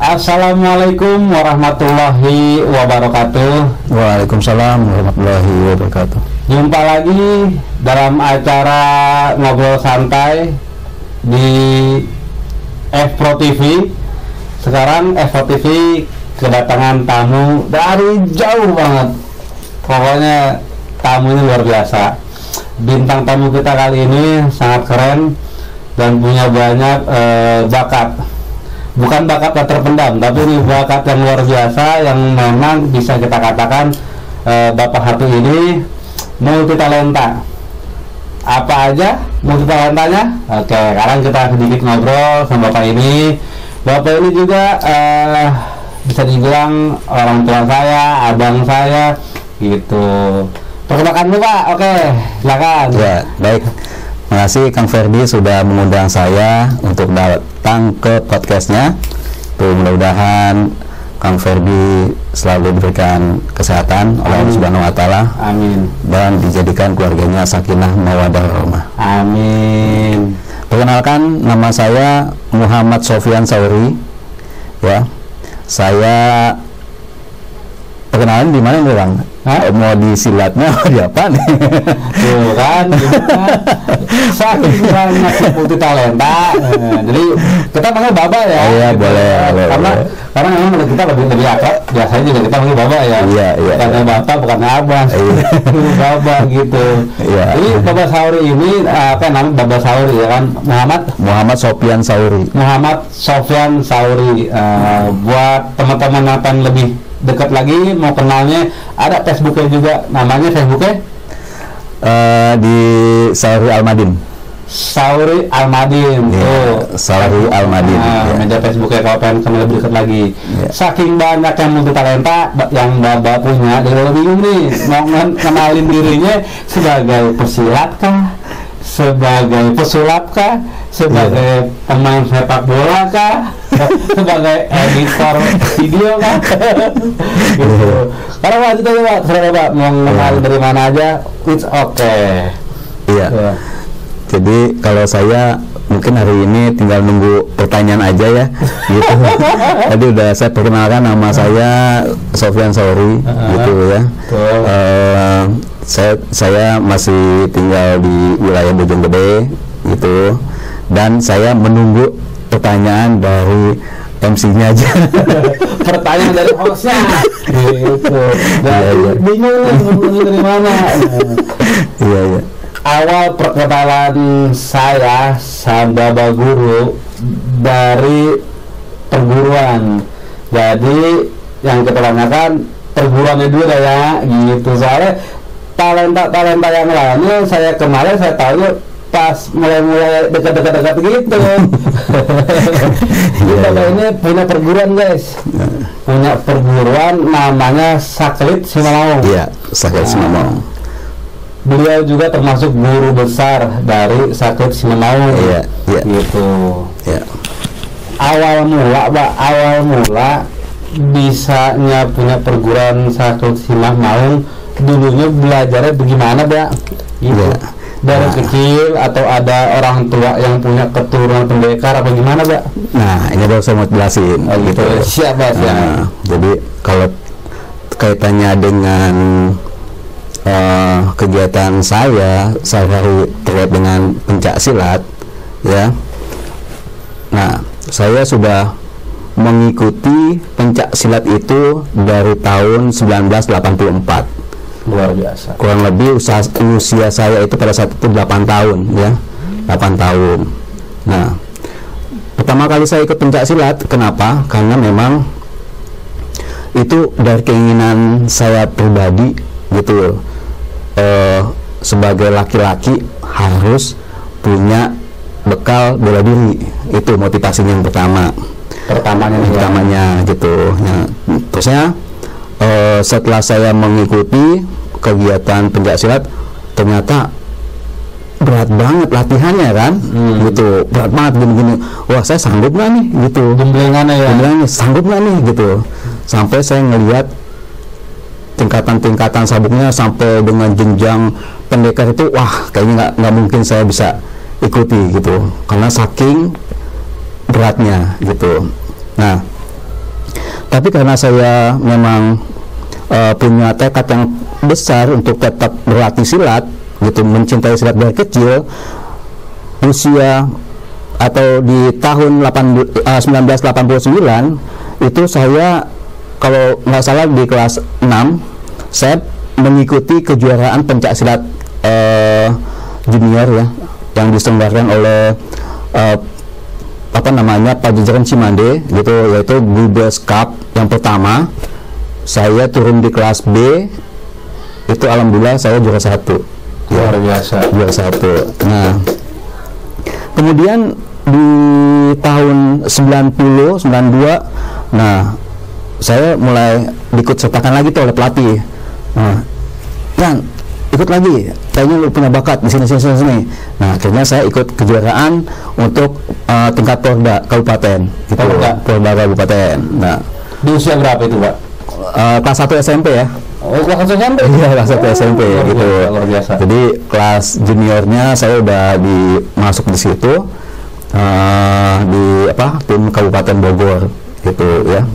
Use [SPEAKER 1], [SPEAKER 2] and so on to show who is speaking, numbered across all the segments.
[SPEAKER 1] Assalamualaikum warahmatullahi wabarakatuh.
[SPEAKER 2] Waalaikumsalam warahmatullahi wabarakatuh.
[SPEAKER 1] Jumpa lagi dalam acara ngobrol santai di F-Pro TV. Sekarang F-Pro TV kedatangan tamu dari jauh banget. Pokoknya tamunya luar biasa. Bintang tamu kita kali ini sangat keren dan punya banyak bakat. Bukan bakat yang terpendam, tapi ini bakat yang luar biasa yang memang bisa kita katakan Bapak Hatu ini multi talenta. Apa aja multi talentanya? Oke, sekarang kita sedikit ngobrol sama Bapak ini. Bapak ini juga bisa dibilang orang tua saya, abang saya, gitu. Perkenalkan dulu Pak. Oke, silakan.
[SPEAKER 2] Ya, baik. Terima kasih Kang Ferdi sudah mengundang saya untuk datang ke podcastnya. Mudah-mudahan Kang Ferdi selalu diberikan kesehatan oleh Allah Subhanahu Wa Taala.
[SPEAKER 1] Amin.
[SPEAKER 2] Dan dijadikan keluarganya sakinah mawaddah warahmah.
[SPEAKER 1] Amin.
[SPEAKER 2] Perkenalkan, nama saya Muhammad Sofyan Sauri. Ya, saya perkenalan di mana nih Bang? Mau di silatnya atau di apa nih?
[SPEAKER 1] Tuh kan, saking banyak multi talenta. Jadi kita panggil Baba ya.
[SPEAKER 2] Iya,
[SPEAKER 1] gitu.
[SPEAKER 2] boleh.
[SPEAKER 1] Karena memang kita lebih akrab. Biasanya juga kita panggil Baba ya.
[SPEAKER 2] Iya.
[SPEAKER 1] Bukannya Bapak, bukannya Abang.
[SPEAKER 2] Iya.
[SPEAKER 1] Baba gitu.
[SPEAKER 2] Iya.
[SPEAKER 1] Jadi Baba Sauri ini apa namanya Baba Sauri ya kan?
[SPEAKER 2] Muhammad Sofyan Sauri.
[SPEAKER 1] Muhammad Sofyan Sauri. Buat teman-teman yang lebih dekat lagi mau kenalnya, ada Facebooknya juga, namanya Facebooknya
[SPEAKER 2] di Sauri Almadin.
[SPEAKER 1] Sauri Almadin.
[SPEAKER 2] Sauri Almadin.
[SPEAKER 1] Media Facebooknya kalau pengen kenal lebih dekat lagi. Saking banyak yang multi talenta yang Bapak punya, dia udah bingung nih mau kenalin dirinya sebagai pesilat kah, sebagai pesulap kah, sebagai pemain sepak bola kah, sebagai editor video kah. Gitu. Karena waktu itu Pak, serah Pak mau kenal dari mana aja, it's okay.
[SPEAKER 2] Iya. Jadi kalau saya mungkin hari ini tinggal nunggu pertanyaan aja ya, gitu. Tadi udah saya perkenalkan nama saya Sofyan Sauri, gitu ya. Saya masih tinggal di wilayah Bojonggede, gitu. Dan saya menunggu pertanyaan dari MC-nya aja.
[SPEAKER 1] Pertanyaan dari hostnya, gitu. Bingung dari mana.
[SPEAKER 2] Iya.
[SPEAKER 1] Awal perkenalan saya sama Bapak Guru dari perguruan. Jadi yang kita tanyakan perguruannya dulu ya, gitu. Soalnya talenta yang lainnya saya kemarin saya tahu pas mulai dekat gitu. Bapak ini punya perguruan guys, punya perguruan namanya Saklit Simamaung.
[SPEAKER 2] Iya, Saklit Simamaung.
[SPEAKER 1] Beliau juga termasuk guru besar dari Saklit Simamaung.
[SPEAKER 2] Iya.
[SPEAKER 1] Gitu.
[SPEAKER 2] Iya.
[SPEAKER 1] Awal mula bisanya punya perguruan Saklit Simamaung, dulunya belajarnya bagaimana, Pak? Gitu.
[SPEAKER 2] Iya.
[SPEAKER 1] Dari kecil atau ada orang tua yang punya keturunan pendekar apa gimana, Pak?
[SPEAKER 2] Nah, ini baru saya mau jelasin.
[SPEAKER 1] Gitu. Siapa sih?
[SPEAKER 2] Jadi kalau kaitannya dengan kegiatan saya terkait dengan pencak silat, ya. Nah, saya sudah mengikuti pencak silat itu dari tahun 1984.
[SPEAKER 1] Luar biasa.
[SPEAKER 2] Kurang lebih usia saya itu pada saat itu 8 tahun, ya. 8 tahun. Nah, pertama kali saya ikut pencak silat, kenapa? Karena memang itu dari keinginan saya pribadi, gitu. Sebagai laki-laki harus punya bekal bela diri, itu motivasinya yang pertamanya gitu. Nah, terusnya setelah saya mengikuti kegiatan pencak silat, ternyata berat banget latihannya kan, gitu, berat banget gini-gini. Wah, saya sanggup nggak nih, gitu. Gemblengannya sanggup nggak nih, gitu. Sampai saya ngelihat tingkatan-tingkatan sabuknya sampai dengan jenjang pendekar itu, wah, kayaknya nggak mungkin saya bisa ikuti, gitu, karena saking beratnya, gitu. Nah, Tapi karena saya memang punya tekad yang besar untuk tetap berlatih silat, gitu, mencintai silat dari kecil, usia atau di tahun 1989 itu saya kalau nggak salah di kelas 6 saya mengikuti kejuaraan pencak silat junior ya yang diselenggarakan oleh Pajajaran Cimande gitu, yaitu Gubes Cup yang pertama. Saya turun di kelas B, itu alhamdulillah saya juara 1.
[SPEAKER 1] Luar biasa.
[SPEAKER 2] Juara 1. Nah, kemudian di tahun 90 92, nah saya mulai ikut sertakan lagi tuh oleh pelatih. Nah, Yan, ikut lagi, kayaknya lu punya bakat di sini. Nah, akhirnya saya ikut kejuaraan untuk tingkat Porda Kabupaten, gitu. Porda Kabupaten. Nah,
[SPEAKER 1] Di usia berapa itu, Pak?
[SPEAKER 2] kelas 1 SMP ya.
[SPEAKER 1] Oh, kelas 1 SMP?
[SPEAKER 2] Iya, kelas 1 SMP gitu.
[SPEAKER 1] Luar biasa.
[SPEAKER 2] Jadi kelas juniornya saya udah masuk di situ, di tim Kabupaten Bogor gitu ya.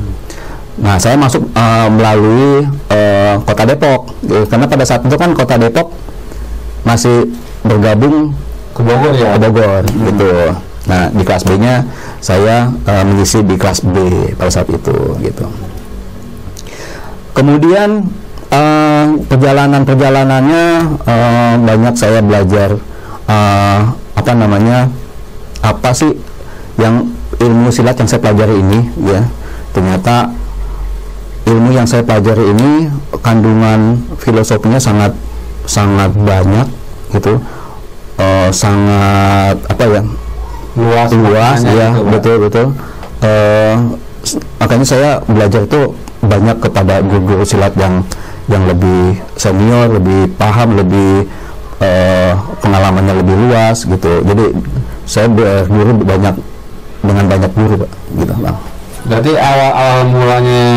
[SPEAKER 2] Nah, saya masuk melalui Kota Depok, karena pada saat itu kan Kota Depok masih bergabung
[SPEAKER 1] Ke Bogor ya?
[SPEAKER 2] ke Bogor gitu. Nah, di kelas B-nya saya mengisi di kelas B pada saat itu gitu. Kemudian perjalanannya banyak saya belajar apa sih yang ilmu silat yang saya pelajari ini ya. Ternyata ilmu yang saya pelajari ini kandungan filosofinya sangat banyak gitu, sangat luas ya, betul. Makanya saya belajar itu banyak kepada guru-guru silat yang lebih senior, lebih paham, lebih pengalamannya lebih luas gitu. Jadi saya berguru dengan banyak guru, Pak, gitu, Bang.
[SPEAKER 1] Berarti awal mulanya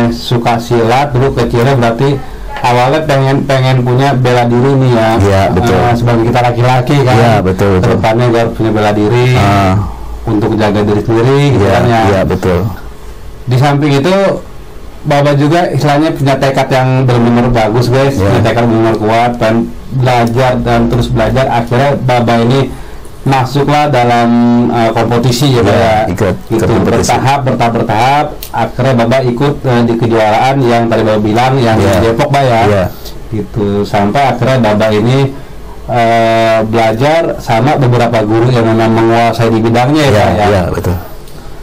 [SPEAKER 1] suka silat dulu kecilnya, berarti awalnya pengen punya bela diri nih ya.
[SPEAKER 2] Iya, betul.
[SPEAKER 1] Sebagai kita laki-laki kan.
[SPEAKER 2] Iya, betul.
[SPEAKER 1] Kedepannya harus punya bela diri untuk jaga diri sendiri gitu kan ya.
[SPEAKER 2] Iya, betul.
[SPEAKER 1] Di samping itu Bapak juga istilahnya punya tekad yang benar-benar bagus, guys. Punya tekad benar-benar kuat dan belajar dan terus belajar. Akhirnya Bapak ini masuklah dalam kompetisi ya,
[SPEAKER 2] ikut
[SPEAKER 1] bertahap. Akhirnya Bapak ikut di kejuaraan yang tadi Bapak bilang yang di Depok, Pak ya. Gitu, sampai akhirnya Bapak ini belajar sama beberapa guru yang memang menguasai di bidangnya ya.
[SPEAKER 2] Iya, betul.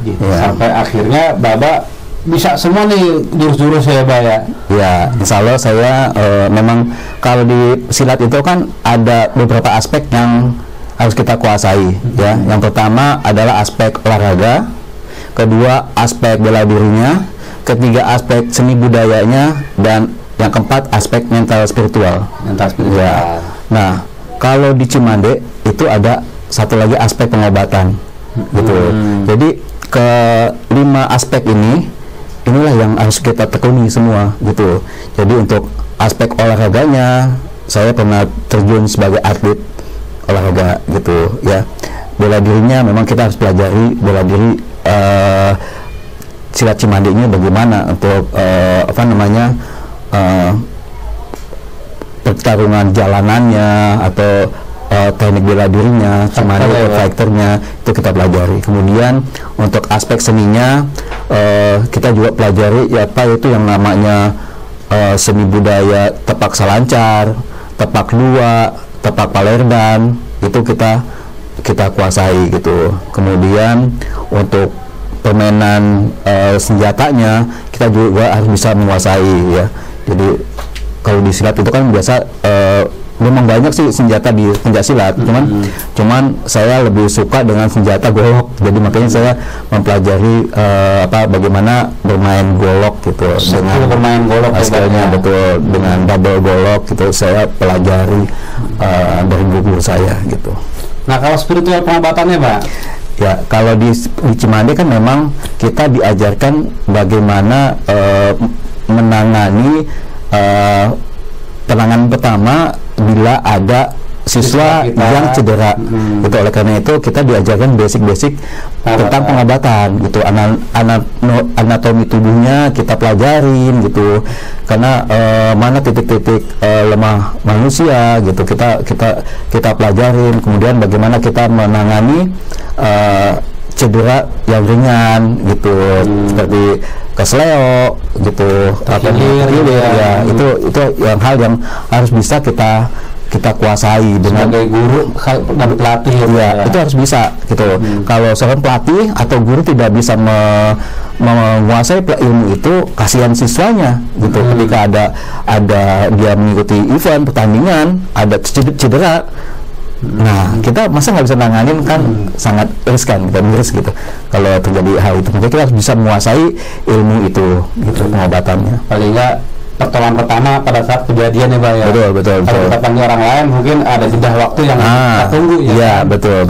[SPEAKER 1] Gitu. Sampai akhirnya Bapak bisa semua nih jurus-jurus ya, Pak ya.
[SPEAKER 2] Ya, insya Allah saya memang kalau di silat itu kan ada beberapa aspek yang harus kita kuasai ya. Yang pertama adalah aspek olahraga, kedua aspek bela dirinya, ketiga aspek seni budayanya, dan yang keempat aspek mental spiritual. Ya. Nah, kalau di Cimande itu ada satu lagi aspek pengobatan gitu. Jadi ke-5 aspek inilah yang harus kita tekuni semua gitu. Jadi untuk aspek olahraganya saya pernah terjun sebagai atlet olahraga gitu ya. Bela dirinya memang kita harus pelajari bela diri silat Cimande ini bagaimana untuk pertarungan jalanannya atau teknik bela dirinya, Cimande fighternya itu kita pelajari. Kemudian untuk aspek seninya kita juga pelajari itu yang namanya seni budaya tepak salancar, tepak lua, tepak palerdan, itu kita kuasai gitu. Kemudian untuk permainan senjatanya kita juga harus bisa menguasai ya. Jadi kalau di silat itu kan biasa memang banyak sih senjata di pencak silat, cuman saya lebih suka dengan senjata golok. Jadi makanya saya mempelajari bagaimana bermain golok gitu. Dengan
[SPEAKER 1] bermain golok
[SPEAKER 2] hasilnya betul, dengan double golok gitu saya pelajari dari guru saya gitu.
[SPEAKER 1] Nah, kalau spiritual pengobatannya, Pak?
[SPEAKER 2] Ya, kalau di Cimande kan memang kita diajarkan bagaimana menangani penanganan pertama bila ada siswa yang cedera. Itu oleh karena itu kita diajarkan basic-basic tentang pengobatan gitu, anatomi tubuhnya kita pelajarin gitu, karena mana titik-titik lemah manusia gitu kita pelajarin, kemudian bagaimana kita menangani cedera yang ringan gitu, seperti kesleo gitu, ya itu yang hal yang harus bisa kita kuasai dengan
[SPEAKER 1] sebagai guru dan pelatih
[SPEAKER 2] ya, itu harus bisa gitu. Kalau seorang pelatih atau guru tidak bisa menguasai ilmu itu, kasihan siswanya gitu. Ketika ada dia mengikuti event pertandingan, ada cedera, nah kita masa nggak bisa nanganin, kan sangat riskan dan miris gitu kalau terjadi hal itu. Maka kita harus bisa menguasai ilmu itu gitu, pengobatannya.
[SPEAKER 1] Paling nggak pertolongan pertama pada saat kejadian ya Pak ya.
[SPEAKER 2] Betul.
[SPEAKER 1] Kalau kita panggil orang lain mungkin ada jeda waktu yang kita tunggu ya.
[SPEAKER 2] Iya, betul.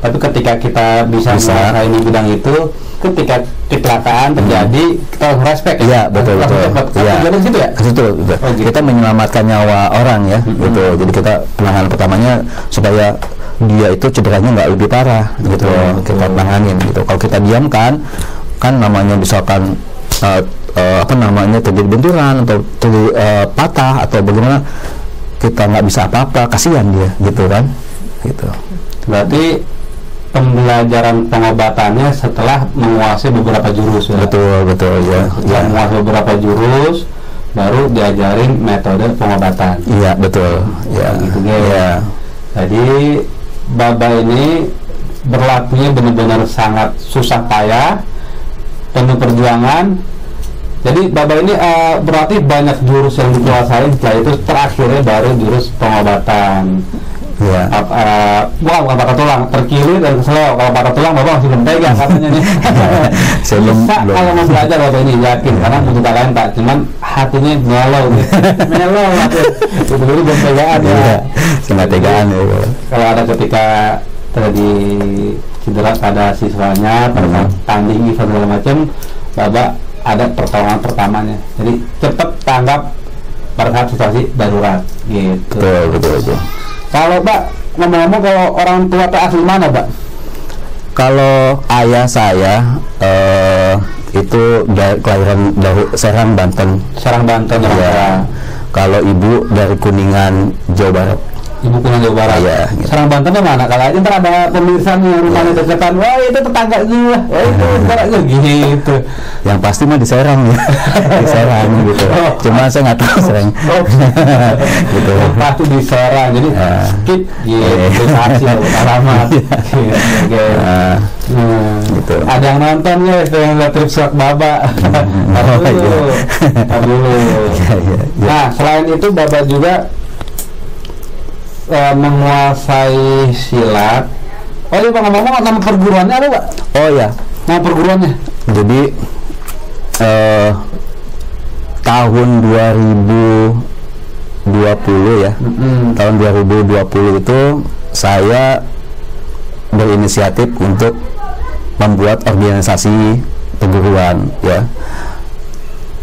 [SPEAKER 1] Tapi ketika kita bisa menguasai di bidang itu, ketika kecelakaan terjadi, kita harus respect.
[SPEAKER 2] Iya, betul. Iya.
[SPEAKER 1] Ke situ ya?
[SPEAKER 2] Ke situ. Gitu. Kita menyelamatkan nyawa orang ya, gitu. Jadi kita penanganan pertamanya supaya dia itu cederanya nggak lebih parah, gitu. Kita tanganin gitu. Kalau kita diamkan, kan namanya misalkan terjadi benturan atau terjadi patah atau bagaimana, kita nggak bisa apa-apa, kasihan dia gitu kan, gitu.
[SPEAKER 1] Berarti pembelajaran pengobatannya setelah menguasai beberapa jurus ya.
[SPEAKER 2] Betul ya.
[SPEAKER 1] Menguasai beberapa jurus baru diajarin metode pengobatan.
[SPEAKER 2] Iya, betul ya,
[SPEAKER 1] gitu
[SPEAKER 2] ya.
[SPEAKER 1] Jadi Baba ini berlakunya benar-benar sangat susah payah, penuh perjuangan. Jadi Baba ini berarti banyak jurus yang dikuasai, setelah itu terakhirnya baru jurus pengobatan.
[SPEAKER 2] Ya.
[SPEAKER 1] Bukan patah tulang, terkilir dan kesleo. Kalau patah tulang Baba masih belum pegang katanya nih. Bisa kalau mau belajar Baba ini yakin, karena butuh lain tak, cuman hatinya mellow gitu. Mellow itu dulu belum pegangan ya.
[SPEAKER 2] Cuma tegaan ya.
[SPEAKER 1] Kalau ada ketika terjadi cedera pada siswanya, pada tanding event segala macam, Baba ada pertolongan pertamanya, jadi cepat tanggap pada saat situasi darurat gitu.
[SPEAKER 2] Betul.
[SPEAKER 1] Kalau Pak ngomong-ngomong, kalau orang tua Pak asli mana Pak?
[SPEAKER 2] Kalau ayah saya itu kelahiran dari Serang, Banten. Ya. Kalau ibu dari Kuningan, Jawa Barat.
[SPEAKER 1] Ibu Kuningan, Jawa Barat.
[SPEAKER 2] Ya, gitu.
[SPEAKER 1] Serang Bantennya mana? Kalau aja ntar ada pemirsa nih rumahnya deketan, wah itu tetangga gue, wah itu tetangga gue gitu.
[SPEAKER 2] Yang pasti mah di Serang ya. Di Serang gitu. Cuma saya nggak tahu Serang. Gitu.
[SPEAKER 1] Yang pasti di Serang, jadi skip gitu, kasih alamat. Gitu. Ada yang nontonnya, yang lihat trip shot Baba. Dulu. Nah, selain itu Baba juga menguasai silat. Oh iya Pak, ngomong-ngomong nama perguruannya apa Pak?
[SPEAKER 2] Oh ya,
[SPEAKER 1] nama perguruannya.
[SPEAKER 2] Jadi tahun 2020 ya, tahun 2020 itu saya berinisiatif untuk membuat organisasi perguruan ya,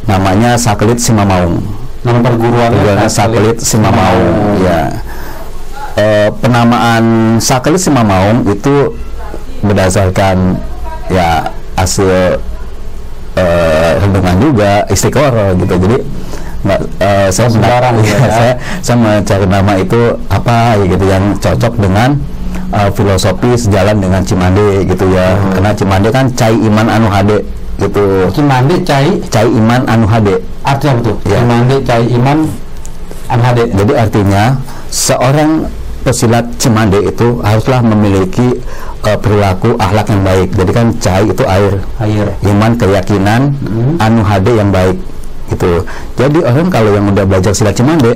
[SPEAKER 2] namanya Satelit Simamaung.
[SPEAKER 1] Nama perguruannya
[SPEAKER 2] Satelit Simamaung ya. Penamaan Satelit Simamaung itu berdasarkan ya hasil renungan juga istiqoroh gitu. Jadi saya mencari nama itu apa gitu yang cocok dengan filosofi sejalan dengan Cimande gitu ya. Karena Cimande kan Cai Iman Anu Hade gitu.
[SPEAKER 1] Cimande Cai
[SPEAKER 2] Iman Anu Hade.
[SPEAKER 1] Artinya betul.
[SPEAKER 2] Ya.
[SPEAKER 1] Cimande Cai Iman Anu Hade.
[SPEAKER 2] Jadi artinya seorang pesilat Cimande itu haruslah memiliki perilaku akhlak yang baik. Jadi kan Cai itu air. Iman keyakinan, Anu Hade yang baik gitu. Jadi orang kalau yang udah belajar silat Cimande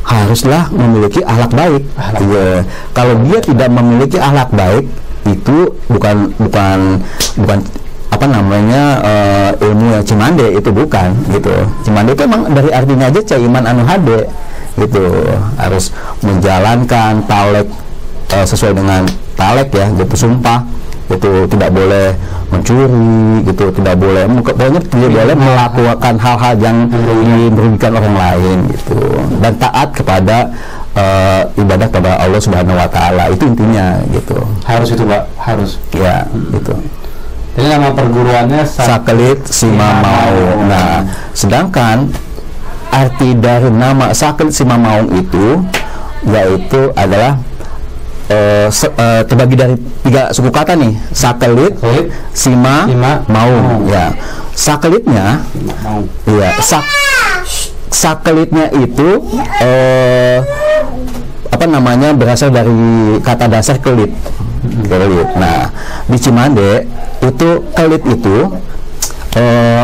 [SPEAKER 2] haruslah memiliki akhlak baik. Ya. Kalau dia tidak memiliki akhlak baik, itu bukan apa namanya ilmu yang Cimande, itu bukan gitu. Cimande itu emang dari artinya aja Cai Iman Anu Hade gitu, harus menjalankan talek sesuai dengan talek ya gitu, sumpah gitu, tidak boleh mencuri gitu, tidak boleh pokoknya tidak boleh melakukan hal-hal yang merugikan orang lain gitu, dan taat kepada ibadah kepada Allah Subhanahu Wa Taala, itu intinya gitu.
[SPEAKER 1] Harus itu Pak, harus.
[SPEAKER 2] Ya, gitu.
[SPEAKER 1] Jadi nama perguruannya
[SPEAKER 2] Sakelit Simamaung. Nah, sedangkan arti dari nama Sakelit Simamaung itu yaitu adalah terbagi dari 3 suku kata nih. Sakelit, Simamaung. Ya. Sakelitnya, ya, sakelitnya itu berasal dari kata dasar kelit. Nah, di Cimande itu kelit itu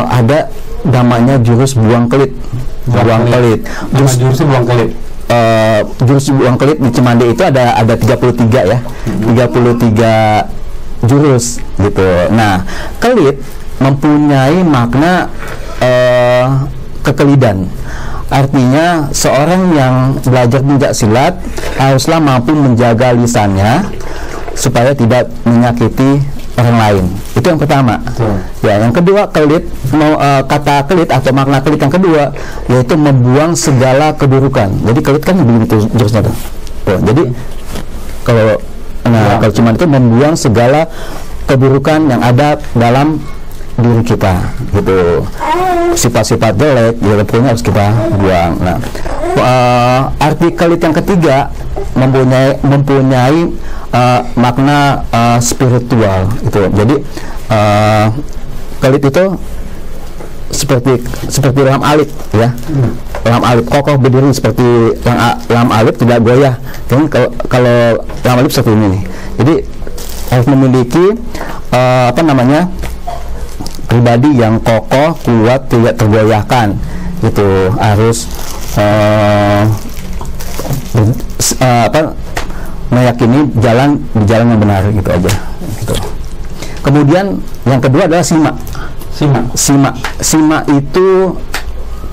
[SPEAKER 2] ada namanya jurus buang kelit.
[SPEAKER 1] Jurus buang kelit.
[SPEAKER 2] Jurus buang kelit di Cimande itu ada 33 ya. 33 jurus gitu. Nah, kelit mempunyai makna kekelidan. Artinya seorang yang belajar pencak silat haruslah mampu menjaga lisannya supaya tidak menyakiti orang lain. Itu yang pertama. Ya, yang kedua, kelit, kata kelit atau makna kelit yang kedua yaitu membuang segala keburukan. Jadi kelit kan begitu jurusnya tuh. Jadi kalau cuma itu membuang segala keburukan yang ada dalam diri kita gitu, sifat-sifat jelek ya pokoknya harus kita buang. Nah, arti kelit yang ketiga mempunyai makna spiritual itu. Jadi kelit itu seperti lam alit ya. Lam alit kokoh berdiri seperti lam alit, tidak goyah. Dan kalau lam alit seperti ini nih. Jadi harus memiliki pribadi yang kokoh, kuat, tidak tergoyahkan gitu. Harus meyakini jalan yang benar gitu aja gitu. Kemudian yang kedua adalah sima itu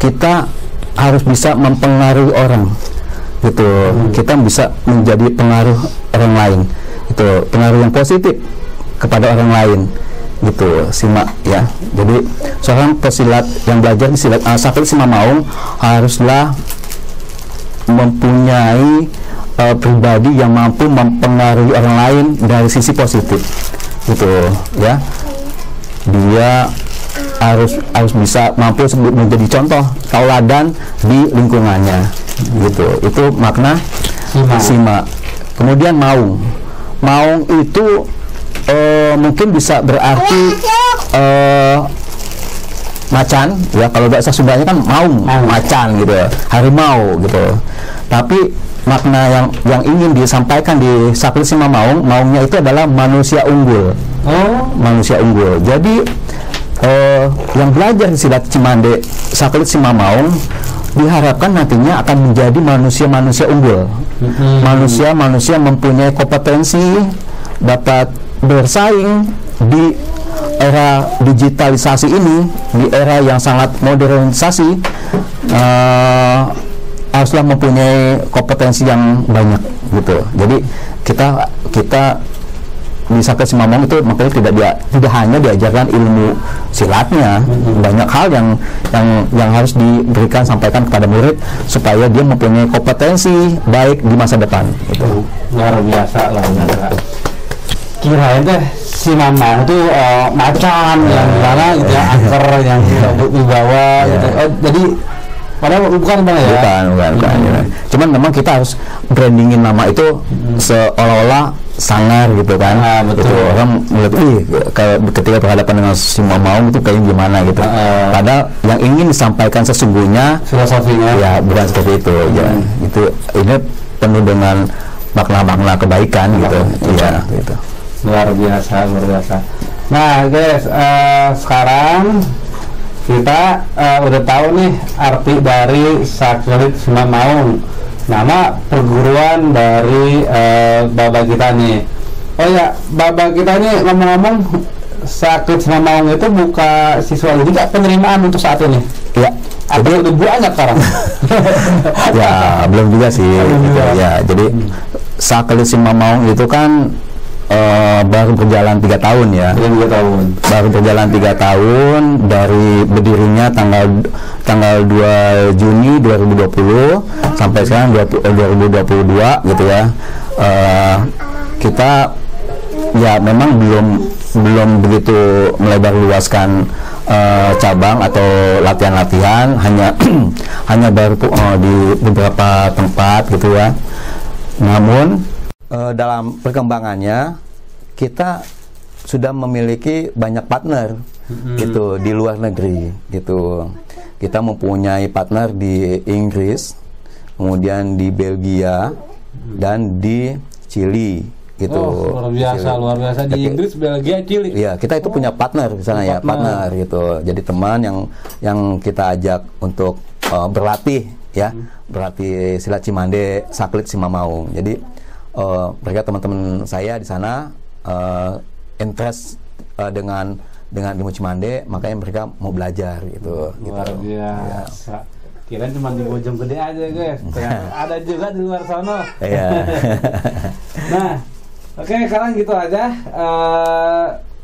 [SPEAKER 2] kita harus bisa mempengaruhi orang gitu. Kita bisa menjadi pengaruh orang lain itu, pengaruh yang positif kepada orang lain gitu, sima ya. Jadi seorang pesilat yang belajar di silat Sakelit Simamaung haruslah mempunyai pribadi yang mampu mempengaruhi orang lain dari sisi positif gitu ya. Dia harus bisa mampu menjadi contoh tauladan di lingkungannya gitu. Itu makna sima. Kemudian maung itu mungkin bisa berarti macan ya, kalau bahasa Sundanya kan macan gitu, harimau gitu. Tapi makna yang ingin disampaikan di Sakelit Simamaung, maungnya itu adalah manusia unggul. Manusia unggul. Jadi yang belajar di silat Cimande Sakelit Simamaung diharapkan nantinya akan menjadi manusia-manusia unggul. Manusia-manusia mempunyai kompetensi, dapat bersaing di era digitalisasi ini, di era yang sangat modernisasi, haruslah mempunyai kompetensi yang banyak gitu. Jadi kita di Sakelit Simamaung itu makanya tidak hanya diajarkan ilmu silatnya, banyak hal yang harus diberikan, sampaikan kepada murid supaya dia mempunyai kompetensi baik di masa depan gitu.
[SPEAKER 1] Luar biasa. Kirain teh Simamaung itu macan yang mana gitu ya, angker yang dibawa gitu. Jadi padahal bukan Bang ya? Bukan.
[SPEAKER 2] Ya. Cuman memang kita harus brandingin nama itu seolah-olah sangar gitu kan.
[SPEAKER 1] Betul.
[SPEAKER 2] Gitu. Orang melihat ketika berhadapan dengan Simamaung itu kayak gimana gitu. Padahal yang ingin disampaikan sesungguhnya
[SPEAKER 1] filosofinya
[SPEAKER 2] ya bukan seperti itu ya. Ini penuh dengan makna-makna kebaikan gitu. Iya gitu.
[SPEAKER 1] Luar biasa. Nah guys, sekarang kita udah tahu nih arti dari Sakelit Simamaung, nama perguruan dari Bapak kita nih. Oh ya, Bapak kita nih ngomong-ngomong, Sakelit Simamaung itu buka siswa juga penerimaan untuk saat ini?
[SPEAKER 2] Iya.
[SPEAKER 1] Jadi udah banyak sekarang?
[SPEAKER 2] Ya belum juga sih. Ya, jadi Sakelit Simamaung itu kan baru berjalan 3 tahun ya.
[SPEAKER 1] 3 tahun.
[SPEAKER 2] Baru berjalan 3 tahun dari berdirinya tanggal 2 Juni 2020 sampai sekarang 2022 gitu ya. Kita ya memang belum begitu melebar luaskan cabang atau latihan-latihan, hanya baru di beberapa tempat gitu ya. Namun dalam perkembangannya kita sudah memiliki banyak partner gitu di luar negeri gitu. Kita mempunyai partner di Inggris, kemudian di Belgia dan di Chili gitu.
[SPEAKER 1] Luar biasa di Inggris, Belgia, Chili.
[SPEAKER 2] Iya, kita itu punya partner di sana ya, partner gitu. Jadi teman yang kita ajak untuk berlatih ya, berlatih silat Cimande, Saklit Simamaung. Jadi mereka teman-teman saya di sana interest dengan ilmu Cimande, makanya mereka mau belajar gitu.
[SPEAKER 1] Luar biasa. Kirain cuma di Bojong Gede aja guys, ada juga di luar sana.
[SPEAKER 2] Iya.
[SPEAKER 1] Nah, oke, sekarang gitu aja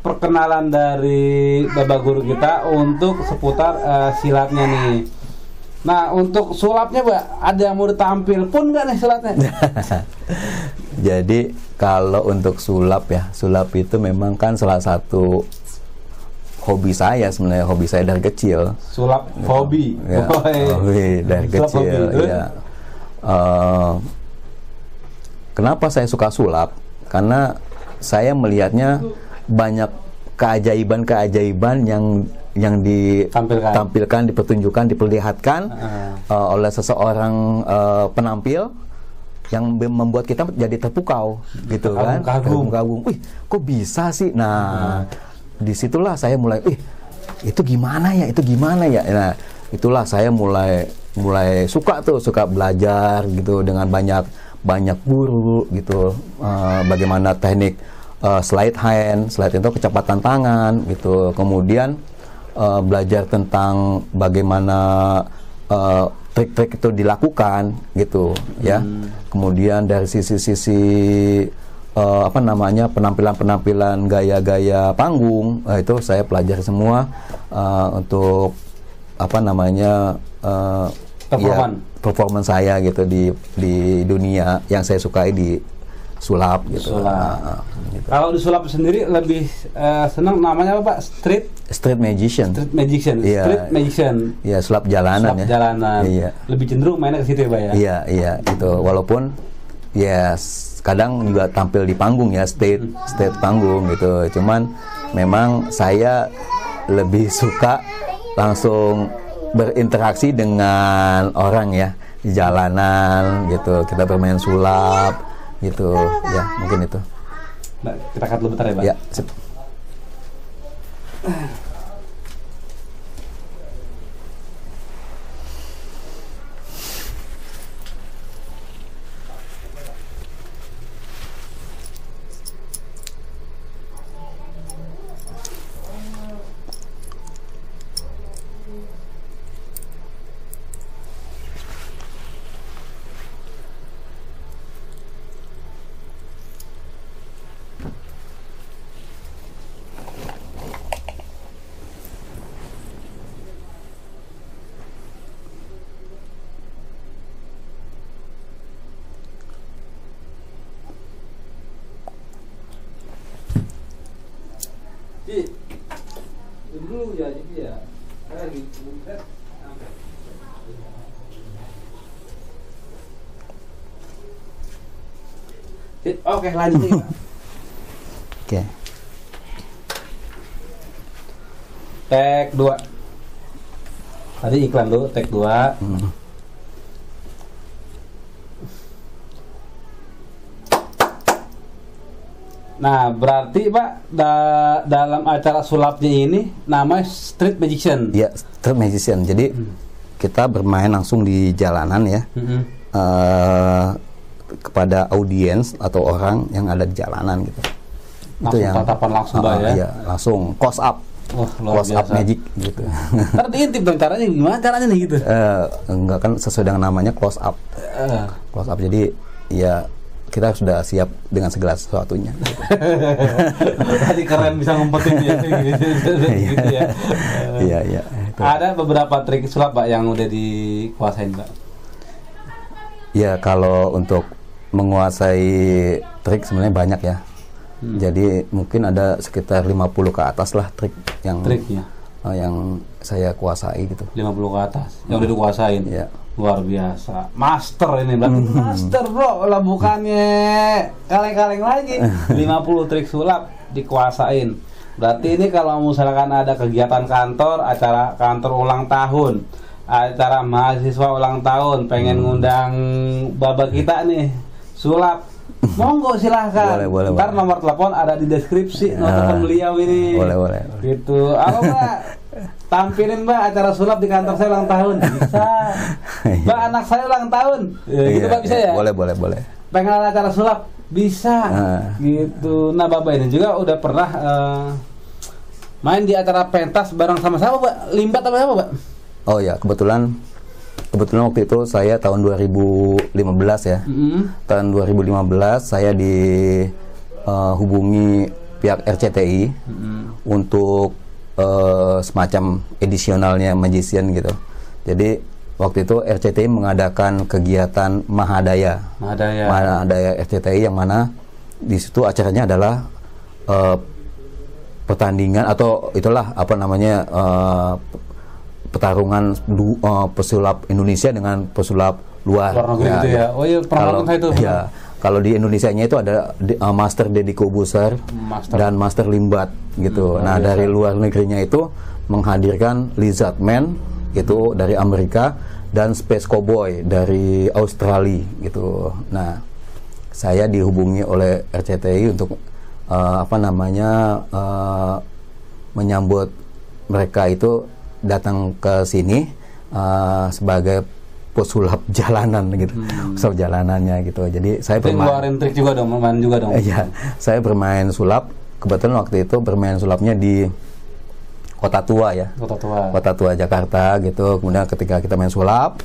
[SPEAKER 1] perkenalan dari Bapak Guru kita untuk seputar silatnya nih. Nah, untuk sulapnya, Mbak, ada yang mau ditampil pun nggak nih sulapnya?
[SPEAKER 2] Jadi kalau untuk sulap ya, sulap itu memang kan salah satu hobi saya sebenarnya, hobi saya dari kecil.
[SPEAKER 1] Sulap hobi,
[SPEAKER 2] ya, hobi dari kecil. Ya. Kenapa saya suka sulap? Karena saya melihatnya banyak keajaiban-keajaiban yang ditampilkan, dipertunjukkan, diperlihatkan oleh seseorang penampil yang membuat kita jadi terpukau gitu kan, kagum. Wih, kok bisa sih? Nah, disitulah saya mulai, itu gimana ya? Nah, itulah saya mulai suka belajar gitu dengan banyak guru gitu, bagaimana teknik slide hand itu kecepatan tangan gitu, kemudian belajar tentang bagaimana trik-trik itu dilakukan gitu ya. Kemudian dari sisi penampilan gaya-gaya panggung, itu saya pelajari semua untuk performance saya gitu di dunia yang saya sukai di sulap gitu.
[SPEAKER 1] Gitu. Kalau di sulap sendiri lebih senang namanya apa, Pak?
[SPEAKER 2] Street magician.
[SPEAKER 1] Yeah. Street magician.
[SPEAKER 2] Iya, sulap jalanan. Iya.
[SPEAKER 1] Lebih cenderung mainnya ke situ ya, Pak ya.
[SPEAKER 2] Iya, gitu. Walaupun kadang juga tampil di panggung ya, state panggung gitu. Cuman memang saya lebih suka langsung berinteraksi dengan orang ya di jalanan gitu. Kita bermain sulap gitu ya, mungkin itu.
[SPEAKER 1] Nah, kita cut dulu bentar ya, Pak.
[SPEAKER 2] Ya, sip.
[SPEAKER 1] Dulu ya, jadi ya lagi oke, lanjut nih, Pak.
[SPEAKER 2] Oke.
[SPEAKER 1] Tag 2. Tadi iklan dulu, tag 2. Nah, berarti Pak dalam acara sulapnya ini namanya street magician.
[SPEAKER 2] Iya, street magician. Jadi kita bermain langsung di jalanan ya, kepada audiens atau orang yang ada di jalanan gitu.
[SPEAKER 1] Langsung itu yang tatapan langsung ya.
[SPEAKER 2] Iya, langsung close up. Close up magic gitu.
[SPEAKER 1] Ntar diintip dong caranya gimana caranya nih gitu.
[SPEAKER 2] Enggak kan sesuai dengan namanya close up. Close up, jadi ya kita sudah siap dengan segala sesuatunya.
[SPEAKER 1] Tadi keren bisa ngumpetin ya. Gitu ya.
[SPEAKER 2] Iya.
[SPEAKER 1] Ada beberapa trik sulap Pak yang udah dikuasain Pak.
[SPEAKER 2] Ya, kalau untuk menguasai trik sebenarnya banyak ya. Jadi mungkin ada sekitar 50 ke atas lah
[SPEAKER 1] triknya
[SPEAKER 2] yang saya kuasai gitu.
[SPEAKER 1] 50 ke atas yang udah dikuasain.
[SPEAKER 2] Ya.
[SPEAKER 1] Luar biasa, master ini berarti master bro lah, bukannya kaleng-kaleng lagi. 50 trik sulap dikuasain. Berarti ini kalau misalkan ada kegiatan kantor, acara kantor ulang tahun, acara mahasiswa ulang tahun, pengen ngundang baba kita nih sulap, monggo silahkan.
[SPEAKER 2] Boleh.
[SPEAKER 1] Ntar nomor telepon ada di deskripsi, nomor beliau ini.
[SPEAKER 2] Boleh.
[SPEAKER 1] Gitu. Halo Mbak, tampilin Mbak acara sulap di kantor saya ulang tahun. Bisa. Mbak, anak saya ulang tahun. Gitu Pak, bisa ya?
[SPEAKER 2] Boleh.
[SPEAKER 1] Pengen ada acara sulap, bisa. Gitu. Nah, Bapak ini juga udah pernah main di acara pentas bareng sama siapa Pak? Limbat apa siapa Pak?
[SPEAKER 2] Oh ya, kebetulan waktu itu saya tahun 2015 ya. Tahun 2015 saya dihubungi pihak RCTI untuk semacam edisionalnya magician gitu. Jadi waktu itu RCTI mengadakan kegiatan Mahadaya RCTI, yang mana di situ acaranya adalah pertandingan atau itulah apa namanya pertarungan pesulap Indonesia dengan pesulap luar
[SPEAKER 1] negeri gitu ya. Oh iya, pernah nonton itu.
[SPEAKER 2] Ya, kalau di Indonesianya itu ada Master Deddy Kobuser dan Master Limbat gitu. Nah, dari luar negerinya itu menghadirkan Lizard Man itu dari Amerika dan Space Cowboy dari Australia gitu. Nah, saya dihubungi oleh RCTI untuk menyambut mereka itu datang ke sini sebagai pesulap jalanan gitu, pesulap jalanannya gitu. Jadi saya
[SPEAKER 1] ngeluarin trik juga dong, main juga dong.
[SPEAKER 2] Iya, saya bermain sulap. Kebetulan waktu itu bermain sulapnya di Kota Tua ya, Kota Tua Jakarta gitu. Kemudian ketika kita main sulap,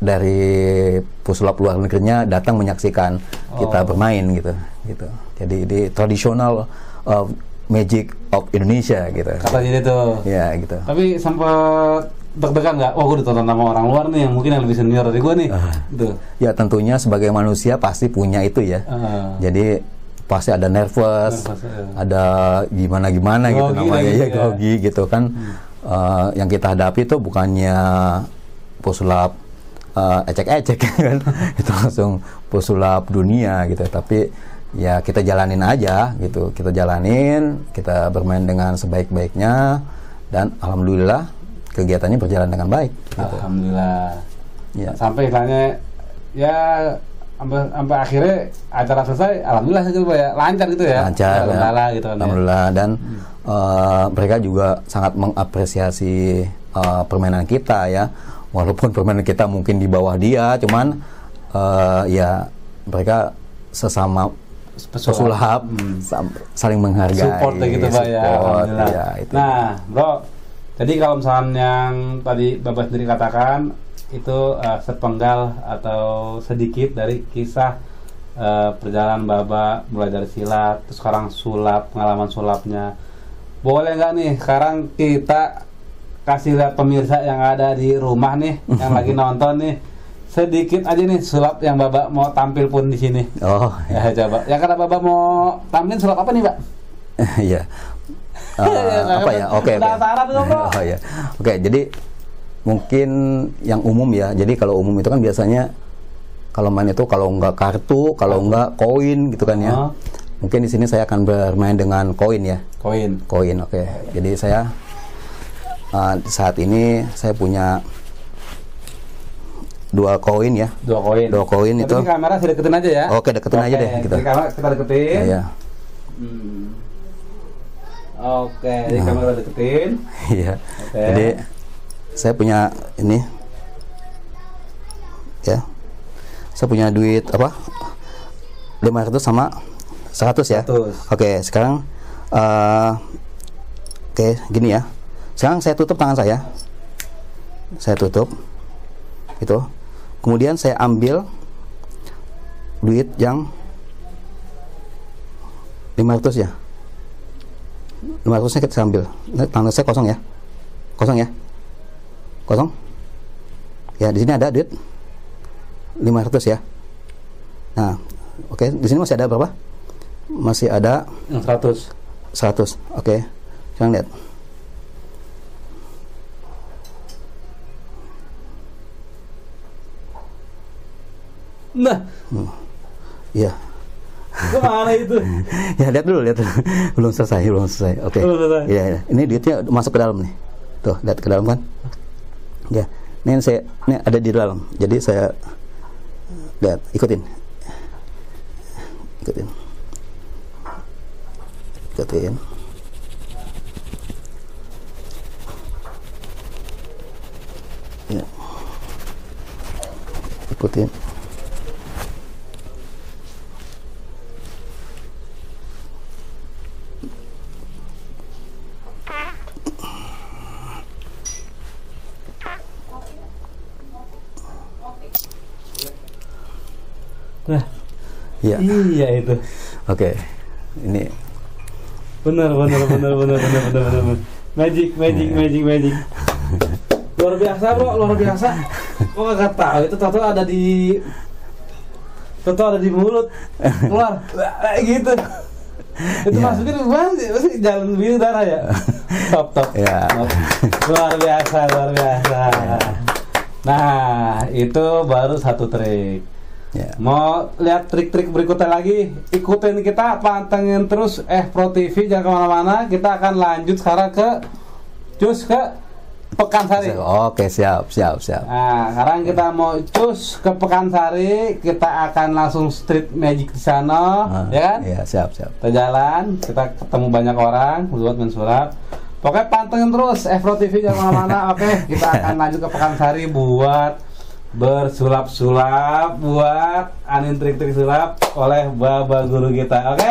[SPEAKER 2] dari pesulap luar negerinya datang menyaksikan kita bermain gitu. Jadi di tradisional Magic of Indonesia gitu.
[SPEAKER 1] Kata jadi tuh.
[SPEAKER 2] Ya gitu.
[SPEAKER 1] Tapi sempat deg-degan nggak? Oh, gue ditonton sama orang luar nih yang mungkin yang lebih senior dari gue nih. Gitu.
[SPEAKER 2] Ya tentunya sebagai manusia pasti punya itu ya. Jadi pasti ada nervous, ada gimana gitu namanya ya, grogi gitu kan. Yang kita hadapi itu bukannya pesulap ecek-ecek kan. Itu langsung pesulap dunia gitu. Tapi ya kita jalanin aja gitu, kita bermain dengan sebaik-baiknya, dan alhamdulillah kegiatannya berjalan dengan baik gitu.
[SPEAKER 1] Alhamdulillah
[SPEAKER 2] ya.
[SPEAKER 1] Sampai istilahnya ya sampai akhirnya acara selesai, alhamdulillah gitu Pak ya, lancar gitu ya,
[SPEAKER 2] lancar ya.
[SPEAKER 1] Gitu kan,
[SPEAKER 2] alhamdulillah ya. Dan mereka juga sangat mengapresiasi permainan kita ya, walaupun permainan kita mungkin di bawah dia, cuman ya mereka sesama pesulap saling menghargai,
[SPEAKER 1] support gitu Pak ya, alhamdulillah
[SPEAKER 2] ya, itu.
[SPEAKER 1] Nah bro, jadi kalau misalnya yang tadi Bapak sendiri katakan itu sepenggal atau sedikit dari kisah perjalanan Bapak mulai dari silat, terus sekarang sulap, pengalaman sulapnya. Boleh nggak nih sekarang kita kasih lihat pemirsa yang ada di rumah nih, yang lagi nonton nih, sedikit aja nih sulap yang Bapak mau tampil pun di sini.
[SPEAKER 2] Oh,
[SPEAKER 1] ya coba. Ya karena Bapak mau tampilin sulap apa nih, Pak?
[SPEAKER 2] Iya. Apa ya? Oke. Oke, jadi mungkin yang umum ya. Jadi kalau umum itu kan biasanya kalau main itu kalau nggak kartu, kalau nggak koin gitu kan ya. Mungkin di sini saya akan bermain dengan koin ya. Koin, oke. Jadi saya saat ini saya punya 2 koin ya. 2 koin itu.
[SPEAKER 1] Ini kamera saya deketin aja ya.
[SPEAKER 2] Oke, deketin aja deh gitu.
[SPEAKER 1] Jadi kamera kita deketin.
[SPEAKER 2] Ya.
[SPEAKER 1] Oke, jadi kamera deketin.
[SPEAKER 2] Iya. Jadi saya punya ini ya. Saya punya duit apa? 500 sama 100 ya. 100. Oke, sekarang oke, gini ya. Sekarang saya tutup tangan saya. Saya tutup. Itu. Kemudian saya ambil duit yang 500 ya. 500-nya kita ambil. Ini tangan saya kosong ya. Kosong ya. Kosong. Ya, di sini ada duit 500 ya. Nah, oke, di sini masih ada berapa? Masih ada
[SPEAKER 1] 100.
[SPEAKER 2] 100. Oke. Sekarang lihat.
[SPEAKER 1] Nah,
[SPEAKER 2] Iya.
[SPEAKER 1] kemana itu?
[SPEAKER 2] Ya, lihat dulu. belum selesai. Oke.
[SPEAKER 1] Belum selesai.
[SPEAKER 2] Iya, iya. Ini duitnya masuk ke dalam nih. Tuh, lihat ke dalam kan? Ya. Ini ada di dalam. Jadi saya lihat, ikutin. Ya. Ikutin.
[SPEAKER 1] Nah,
[SPEAKER 2] Iya.
[SPEAKER 1] iya itu.
[SPEAKER 2] Oke. Ini
[SPEAKER 1] Benar. Magic. Luar biasa, bro, luar biasa. Kok kagak tahu itu tato ada di mulut. Keluar. Gitu. Itu
[SPEAKER 2] Ya.
[SPEAKER 1] masukin masih jalan biru darah ya. Top.
[SPEAKER 2] Ya.
[SPEAKER 1] Luar biasa. Nah, itu baru satu trik.
[SPEAKER 2] Ya.
[SPEAKER 1] Mau lihat trik-trik berikutnya lagi, ikutin kita, pantengin terus Pro TV, jangan kemana-mana. Kita akan lanjut sekarang ke Pekansari.
[SPEAKER 2] Oke, siap.
[SPEAKER 1] Nah, sekarang kita mau cus ke Pekansari, kita akan langsung street magic di sana, ya kan?
[SPEAKER 2] Iya, siap.
[SPEAKER 1] Kita jalan, kita ketemu banyak orang buat mensurat. Pokoknya pantengin terus Pro TV, jangan kemana-mana. Oke, kita akan lanjut ke Pekansari buat bersulap-sulap, buat anin trik-trik sulap oleh Baba Guru kita. Oke?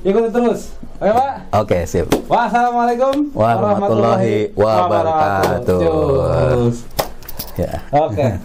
[SPEAKER 1] Ikuti terus. Oke, Pak?
[SPEAKER 2] Oke, sip.
[SPEAKER 1] Wassalamualaikum
[SPEAKER 2] Warahmatullahi wabarakatuh.
[SPEAKER 1] Cus.
[SPEAKER 2] Ya.
[SPEAKER 1] Oke.